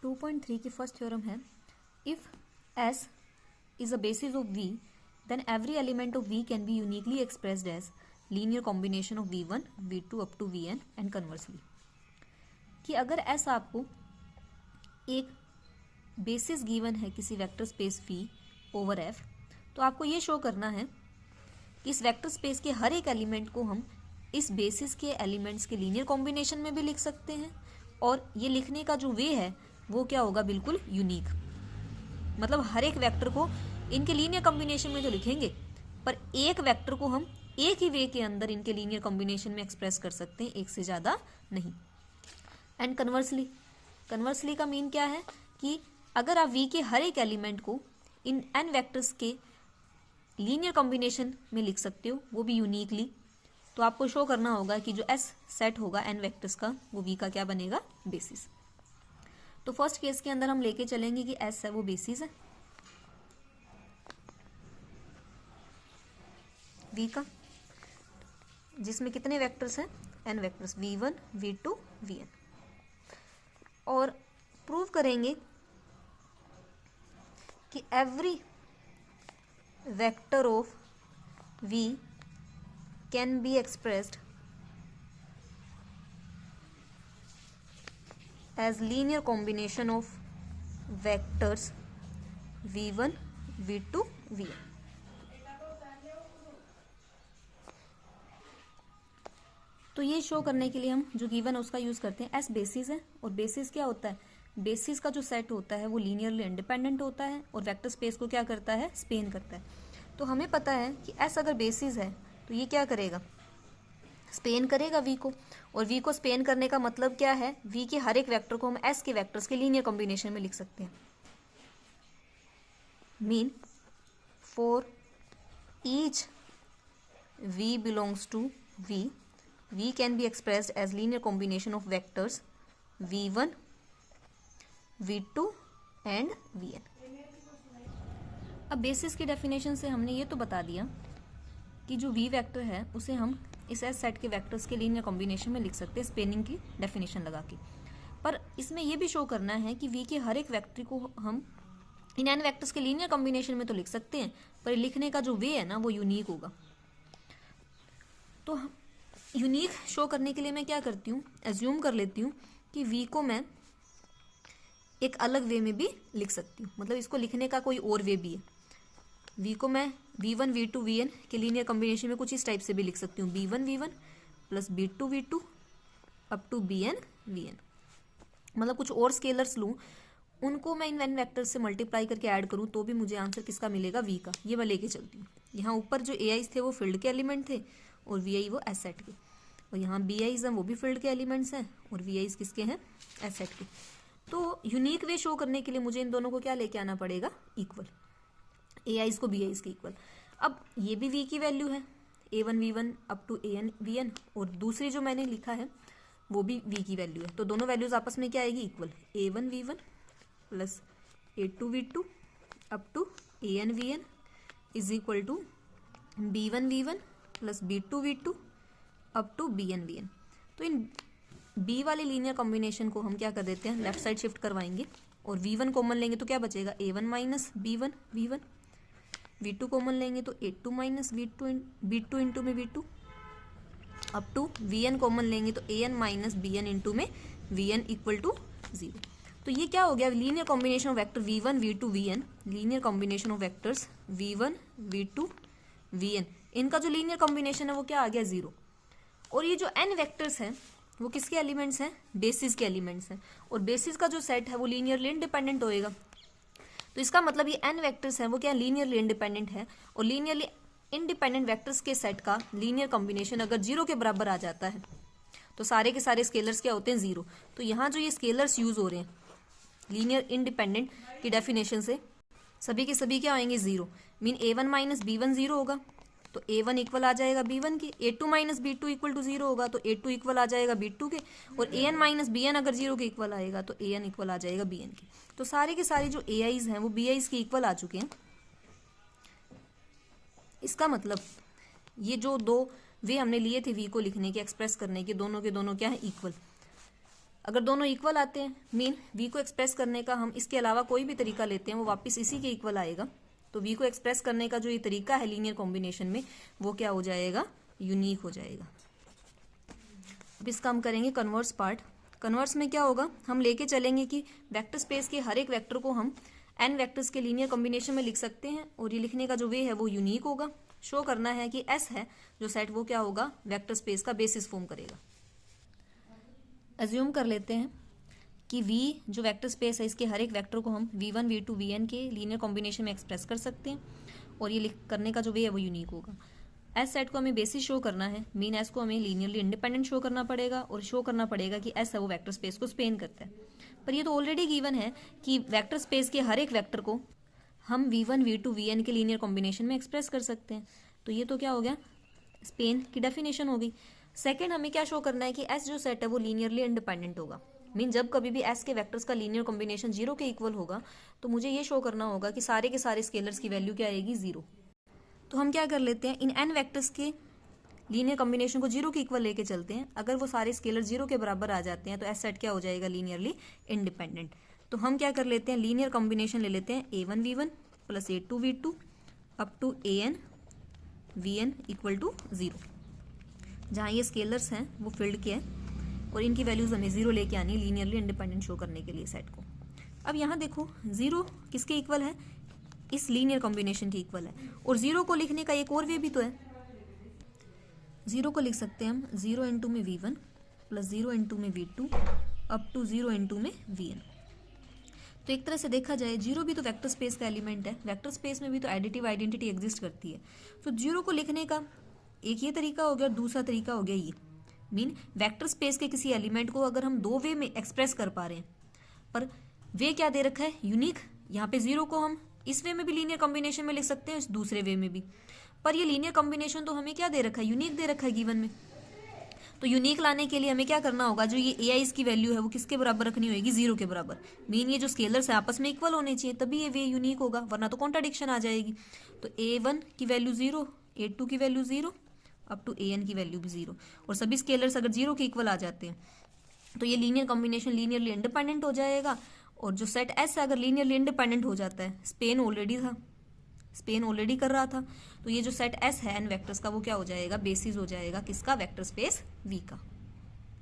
2.3 की first theorem है, if S is a basis of V, then every element of V can be uniquely expressed as linear combination of V1, V2 up to Vn and conversely. कि अगर S आपको एक basis given है किसी vector space V over F, तो आपको ये show करना है कि इस वेक्टर स्पेस के हर एक एलिमेंट को हम इस बेसिस के एलिमेंट्स के लीनियर कॉम्बिनेशन में भी लिख सकते हैं, और ये लिखने का जो वे है वो क्या होगा, बिल्कुल यूनिक। मतलब हर एक वेक्टर को इनके लीनियर कॉम्बिनेशन में तो लिखेंगे, पर एक वेक्टर को हम एक ही वे के अंदर इनके लीनियर कॉम्बिनेशन में एक्सप्रेस कर सकते हैं, एक से ज़्यादा नहीं। एंड कन्वर्सली का मीन क्या है कि अगर आप V के हर एक एलिमेंट को इन n वेक्टर्स के लीनियर कॉम्बिनेशन में लिख सकते हो, वो भी यूनिकली, तो आपको शो करना होगा कि जो S सेट होगा n वेक्टर्स का, वो V का क्या बनेगा, बेसिस। तो फर्स्ट केस के अंदर हम लेके चलेंगे कि S है वो बेसिस है V का, जिसमें कितने वेक्टर्स हैं, n vectors V1, V2, Vn, और प्रूव करेंगे कि every vector of V can be expressed as linear combination of vectors v1, v2, vn. तो ये शो करने के लिए हम जो गिवन है उसका यूज करते हैं। S बेसिस है, और बेसिस क्या होता है, बेसिस का जो सेट होता है वो लीनियरली इंडिपेंडेंट होता है और वेक्टर स्पेस को क्या करता है, स्पेन करता है। तो हमें पता है कि S अगर बेसिस है तो ये क्या करेगा, स्पेन करेगा V को, और V को स्पेन करने का मतलब क्या है, V के हर एक वेक्टर को हम S के वेक्टर्स के लीनियर कॉम्बिनेशन में लिख सकते हैं। Mean for each V belongs to V can be expressed as linear combination of vectors V1, V2 and Vn। अब बेसिस की डेफिनेशन से हमने ये तो बता दिया कि जो V वेक्टर है उसे हम इस S सेट के वेक्टर्स के लीनियर कॉम्बिनेशन में लिख सकते हैं, स्पेनिंग की डेफिनेशन लगा के। पर इसमें यह भी शो करना है कि V के हर एक वेक्टर को हम इन n वेक्टर्स के लीनियर कॉम्बिनेशन में तो लिख सकते हैं, पर लिखने का जो वे है ना वो यूनिक होगा। तो यूनिक शो करने के लिए मैं क्या करती हूँ, एज्यूम कर लेती हूँ कि V को मैं एक अलग वे में भी लिख सकती हूँ, मतलब इसको लिखने का कोई और वे भी है। V को मैं V1, V2, Vn के लीनियर कॉम्बिनेशन में कुछ इस टाइप से भी लिख सकती हूँ, B1, V1 plus B2, V2 up to Bn, Vn। मतलब कुछ और स्केलर्स लूँ, उनको मैं इन n वेक्टर्स से मल्टीप्लाई करके ऐड करूँ तो भी मुझे आंसर किसका मिलेगा, V का। ये मैं लेके चलती हूँ। यहाँ ऊपर जो AIs थे वो फील्ड के एलिमेंट थे और VI वो S सेट के, और यहाँ BIs हैं वो भी फील्ड के एलिमेंट्स हैं और VIs किसके हैं, S सेट के। तो यूनिक वे शो करने के लिए मुझे इन दोनों को क्या लेके आना पड़ेगा, इक्वल, AIs को BIs के इक्वल। अब ये भी V की वैल्यू है, A1 V1 up to AN VN, और दूसरी जो मैंने लिखा है वो भी V की वैल्यू है। तो दोनों वैल्यूज आपस में क्या आएगी, equal, A1 V1 plus A2 V2 up to AN VN is equal to B1 V1 plus B2 V2 up to BN VN। तो इन B वाले लीनियर कॉम्बिनेशन को हम क्या कर देते हैं, लेफ्ट साइड शिफ्ट करवाएंगे और V1 कॉमन लेंगे तो क्या बचेगा, A1 minus B1 V1, V2 common लेंगे तो A2 माइनस B2 इंटू में V2 up to Vn common लेंगे तो AN माइनस BN इंटू में Vn इक्वल टू 0। तो ये क्या हो गया, linear combination of vector V1, V2, Vn, linear combination of vectors V1, V2, Vn, इनका जो लीनियर कॉम्बिनेशन है वो क्या आ गया, 0। और ये जो n वेक्टर्स हैं वो किसके एलिमेंट्स हैं, बेसिस के एलिमेंट्स हैं, और बेसिस का जो सेट है वो लीनियरली इंडिपेंडेंट होएगा। तो इसका मतलब ये n वेक्टर्स हैं वो क्या, लीनियरली इंडिपेंडेंट है, और लीनियरली इंडिपेंडेंट वेक्टर्स के सेट का लीनियर कॉम्बिनेशन अगर 0 के बराबर आ जाता है तो सारे के सारे स्केलर्स क्या होते हैं, 0। तो यहाँ जो ये स्केलर्स यूज हो रहे हैं लीनियर इंडिपेंडेंट की डेफिनेशन से, सभी के सभी क्या आएंगे, 0। मीन A1 माइनस B1 0 होगा तो A1 इक्वल आ जाएगा B1 के, A2 minus B2 equal to 0 होगा तो A2 इक्वल आ जाएगा B2 के, और AN माइनस BN अगर 0 के इक्वल आएगा तो AN इक्वल आ जाएगा BN के। तो सारे के सारे जो AIs हैं वो BIs के इक्वल आ चुके हैं। इसका मतलब ये जो दो वे हमने लिए थे V को लिखने के, एक्सप्रेस करने के, दोनों क्या है, इक्वल। अगर दोनों इक्वल आते हैं मीन v को एक्सप्रेस करने का हम इसके अलावा कोई भी तरीका लेते हैं वो वापस इसी के इक्वल आएगा। तो v को एक्सप्रेस करने का जो ये तरीका है लीनियर कॉम्बिनेशन में वो क्या हो जाएगा, यूनिक हो जाएगा। अब इसका हम करेंगे कन्वर्स पार्ट। कन्वर्स में क्या होगा, हम लेके चलेंगे कि वेक्टर स्पेस के हर एक वेक्टर को हम n वेक्टर्स के लीनियर कॉम्बिनेशन में लिख सकते हैं और ये लिखने का जो वे है वो यूनिक होगा। शो करना है कि S है जो सेट वो क्या होगा, वेक्टर स्पेस का बेसिस फॉर्म करेगा। अज्यूम कर लेते हैं कि V जो वेक्टर स्पेस है इसके हर एक वेक्टर को हम v1 v2 vn के लीनियर कॉम्बिनेशन में एक्सप्रेस कर सकते हैं और ये लिख करने का जो वे है वो यूनिक होगा। एस सेट को हमें बेसिस शो करना है, मीन एस को हमें लीनियरली इंडिपेंडेंट शो करना पड़ेगा और शो करना पड़ेगा कि एस है वो वेक्टर स्पेस को स्पेन करता है। पर ये तो ऑलरेडी गिवन है कि वेक्टर स्पेस के हर एक वेक्टर को हम v1 v2 vn के लीनियर कॉम्बिनेशन में एक्सप्रेस कर सकते हैं। तो ये तो क्या हो गया, स्पेन की डेफिनेशन हो गई। सेकेंड हमें क्या शो करना है कि एस जो सेट है वो लीनियरली इंडिपेंडेंट होगा। मीन जब कभी भी एस के वेक्टर्स का लीनियर कॉम्बिनेशन 0 के इक्वल होगा तो मुझे ये शो करना होगा कि सारे के सारे स्केलर्स की वैल्यू क्या आएगी, 0। तो हम क्या कर लेते हैं, इन n वेक्टर्स के लीनियर कॉम्बिनेशन को 0 के इक्वल लेके चलते हैं। अगर वो सारे स्केलर 0 के बराबर आ जाते हैं तो एस सेट क्या हो जाएगा, लीनियरली इंडिपेंडेंट। तो हम क्या कर लेते हैं, लीनियर कॉम्बिनेशन ले लेते हैं a1 v1 plus a2 v2 up to an vn equal to 0, जहाँ ये स्केलर्स हैं वो फील्ड के हैं और इनकी वैल्यूज हमें 0 लेके आनी है लीनियरली इंडिपेंडेंट शो करने के लिए सेट को। अब यहाँ देखो 0 किसके इक्वल है, इस लीनियर कॉम्बिनेशन के इक्वल है। और 0 को लिखने का एक और वे भी तो है, 0 को लिख सकते हैं हम 0 इंटू में v1 प्लस 0 इंटू में v2 अप टू 0 इंटू में vn। तो एक तरह से देखा जाए 0 भी तो वेक्टर स्पेस का एलिमेंट है, वेक्टर स्पेस में भी तो एडिटिव आइडेंटिटी एग्जिस्ट करती है। तो 0 को लिखने का एक ये तरीका हो गया और दूसरा तरीका हो गया ये, मीन वेक्टर स्पेस के किसी एलिमेंट को अगर हम दो वे में एक्सप्रेस कर पा रहे हैं, पर वे क्या दे रखा है, यूनिक। यहाँ पे 0 को हम इस वे में भी लीनियर कॉम्बिनेशन में लिख सकते हैं, इस दूसरे वे में भी, पर ये लीनियर कॉम्बिनेशन तो हमें क्या दे रखा है, यूनिक दे रखा है गिवन में। तो यूनिक लाने के लिए हमें क्या करना होगा, जो ये ए आई की वैल्यू है वो किसके बराबर रखनी होगी, 0 के बराबर। मीन ये जो स्केलर्स है आपस में इक्वल होने चाहिए तभी ये वे यूनिक होगा, वरना तो कॉन्ट्राडिक्शन आ जाएगी। तो a1 की वैल्यू 0, a2 की वैल्यू 0 अप टू an की वैल्यू भी 0, और सभी स्केलर्स अगर 0 के इक्वल आ जाते हैं तो ये लीनियर कॉम्बिनेशन लीनियरली इंडिपेंडेंट हो जाएगा। और जो सेट एस अगर लीनियरली इंडिपेंडेंट हो जाता है, स्पेन ऑलरेडी कर रहा था, तो ये जो सेट एस है एन वेक्टर्स का वो क्या हो जाएगा, बेसिस हो जाएगा किसका, वेक्टर स्पेस वी का।